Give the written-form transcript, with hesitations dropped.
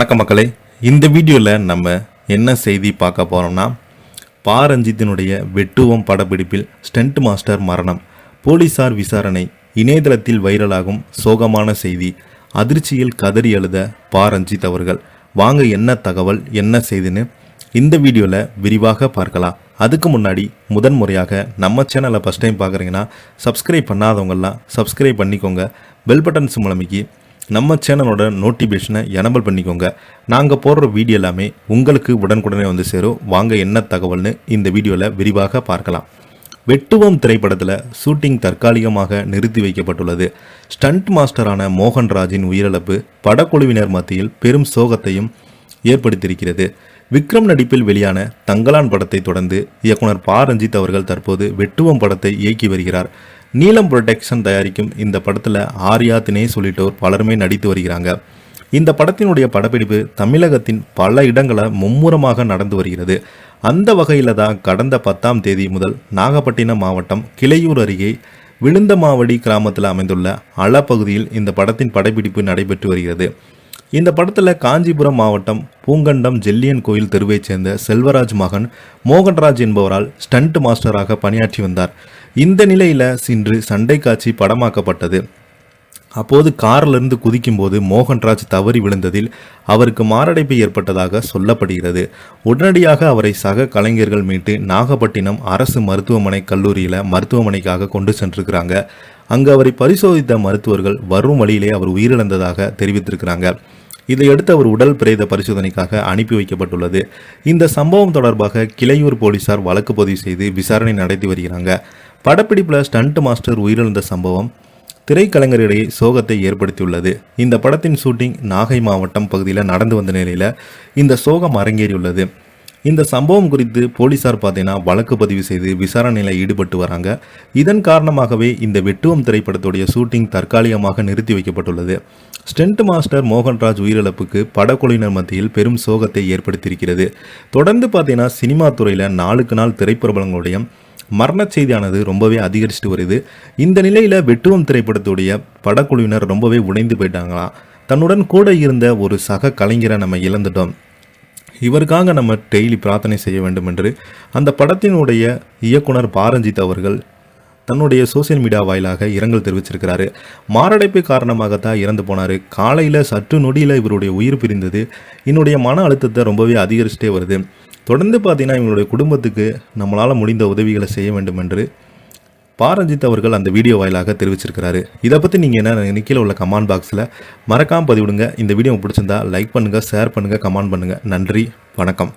வணக்கம் மக்களே, இந்த வீடியோவில் நம்ம என்ன செய்தி பார்க்க போகிறோம்னா, பா ரஞ்சித்தினுடைய வெட்டுவம் படப்பிடிப்பில் ஸ்டண்ட் மாஸ்டர் மரணம், போலீசார் விசாரணை, இணையதளத்தில் வைரலாகும் சோகமான செய்தி, அதிர்ச்சியில் கதறி அழுத பா ரஞ்சித் அவர்கள். வாங்க என்ன தகவல் என்ன செய்தின்னு இந்த வீடியோவில் விரிவாக பார்க்கலாம். அதுக்கு முன்னாடி முதன்முறையாக நம்ம சேனலை ஃபஸ்ட் டைம் பார்க்குறீங்கன்னா சப்ஸ்கிரைப் பண்ணாதவங்கெல்லாம் சப்ஸ்கிரைப் பண்ணிக்கோங்க. பெல் பட்டன் சிம்பளமைக்கு நம்ம சேனலோட நோட்டிஃபிகேஷனை எனபிள் பண்ணிக்கோங்க. நாங்கள் போடுற வீடியோ எல்லாமே உங்களுக்கு உடனுக்குடனே வந்து சேரும். வாங்க என்ன தகவல்னு இந்த வீடியோவில் விரிவாக பார்க்கலாம். வெட்டுவம் திரைப்படத்தில் ஷூட்டிங் தற்காலிகமாக நிறுத்தி வைக்கப்பட்டுள்ளது. ஸ்டண்ட் மாஸ்டரான மோகன்ராஜின் உயிரிழப்பு படக்குழுவினர் மத்தியில் பெரும் சோகத்தையும் ஏற்படுத்தியிருக்கிறது. விக்ரம் நடிப்பில் வெளியான தங்கலான் படத்தை தொடர்ந்து இயக்குனர் பா ரஞ்சித் அவர்கள் தற்போது வெட்டுவம் படத்தை இயக்கி வருகிறார். நீலம் புரொடக்ஷன் தயாரிக்கும் இந்த படத்தில் ஆர்யா, தினேஷ் உள்ளிட்டோர் பலருமே நடித்து வருகிறாங்க. இந்த படத்தினுடைய படப்பிடிப்பு தமிழகத்தின் பல இடங்களை மும்முரமாக நடந்து வருகிறது. அந்த வகையில் தான் கடந்த 10ஆம் தேதி முதல் நாகப்பட்டினம் மாவட்டம் கிளையூர் அருகே விழுந்தமாவடி கிராமத்தில் அமைந்துள்ள அல பகுதியில் இந்த படத்தின் படப்பிடிப்பு நடைபெற்று வருகிறது. இந்த படத்தில் காஞ்சிபுரம் மாவட்டம் பூங்கண்டம் ஜெல்லியன் கோயில் தெருவைச் சேர்ந்த செல்வராஜ் மகன் மோகன்ராஜ் என்பவரால் ஸ்டண்ட் மாஸ்டராக பணியாற்றி வந்தார். இந்த நிலையில் இன்று சண்டை காட்சி படமாக்கப்பட்டது. அப்போது காரிலிருந்து குதிக்கும்போது மோகன்ராஜ் தவறி விழுந்ததில் அவருக்கு மாரடைப்பு ஏற்பட்டதாக சொல்லப்படுகிறது. உடனடியாக அவரை சக கலைஞர்கள் மீட்டு நாகப்பட்டினம் அரசு கல்லூரியில் மருத்துவமனைக்காக கொண்டு சென்றிருக்கிறாங்க. அங்கு அவரை பரிசோதித்த மருத்துவர்கள் வரும் வழியிலே அவர் உயிரிழந்ததாக தெரிவித்திருக்கிறாங்க. இதையடுத்து அவர் உடல் பிரேத பரிசோதனைக்காக அனுப்பி வைக்கப்பட்டுள்ளது. இந்த சம்பவம் தொடர்பாக கிளையூர் போலீசார் வழக்கு பதிவு செய்து விசாரணை நடத்தி வருகிறாங்க. படப்பிடிப்பில் ஸ்டண்ட் மாஸ்டர் உயிரிழந்த சம்பவம் திரைக்கலைஞரிடையே சோகத்தை ஏற்படுத்தியுள்ளது. இந்த படத்தின் ஷூட்டிங் நாகை மாவட்டம் பகுதியில் நடந்து வந்த நிலையில் இந்த சோகம் அரங்கேறியுள்ளது. இந்த சம்பவம் குறித்து போலீசார் பார்த்தீங்கன்னா வழக்கு பதிவு செய்து விசாரணையில் ஈடுபட்டு வராங்க. இதன் காரணமாகவே இந்த வெட்டுவம் திரைப்படத்துடைய ஷூட்டிங் தற்காலிகமாக நிறுத்தி வைக்கப்பட்டுள்ளது. ஸ்டண்ட் மாஸ்டர் மோகன்ராஜ் உயிரிழப்புக்கு படக்குழுவினர் மத்தியில் பெரும் சோகத்தை ஏற்படுத்தியிருக்கிறது. தொடர்ந்து பார்த்தீங்கன்னா சினிமா துறையில் நாளுக்கு நாள் திரைப்பிரபலங்களுடைய மரண செய்தியானது ரொம்பவே அதிகரிச்சுட்டு வருது. இந்த நிலையில் வெட்டுவம் திரைப்படத்துடைய படக்குழுவினர் ரொம்பவே உடைந்து போயிட்டாங்களாம். தன்னுடன் கூட இருந்த ஒரு சக கலைஞரை நம்ம இழந்துட்டோம், இவருக்காக நம்ம டெய்லி பிரார்த்தனை செய்ய வேண்டும் என்று அந்த படத்தினுடைய இயக்குனர் பா ரஞ்சித் அவர்கள் தன்னுடைய சோசியல் மீடியா வாயிலாக இரங்கல் தெரிவிச்சிருக்கிறாரு. மாரடைப்பு காரணமாகத்தான் இறந்து போனார். காலையில் சற்று நொடியில் இவருடைய உயிர் பிரிந்தது என்னுடைய மன அழுத்தத்தை ரொம்பவே அதிகரிச்சுட்டே வருது. தொடர்ந்து பார்த்தீங்கன்னா இவங்களுடைய குடும்பத்துக்கு நம்மளால் முடிந்த உதவிகளை செய்ய வேண்டும் என்று பா ரஞ்சித் அவர்கள் அந்த வீடியோ வாயிலாக தெரிவிச்சிருக்கிறாரு. இதை பற்றி நீங்கள் என்ன கீழே உள்ள கமெண்ட் பாக்ஸில் மறக்காமல் பதிவிடுங்க. இந்த வீடியோ பிடிச்சிருந்தா லைக் பண்ணுங்கள், ஷேர் பண்ணுங்கள், கமெண்ட் பண்ணுங்கள். நன்றி, வணக்கம்.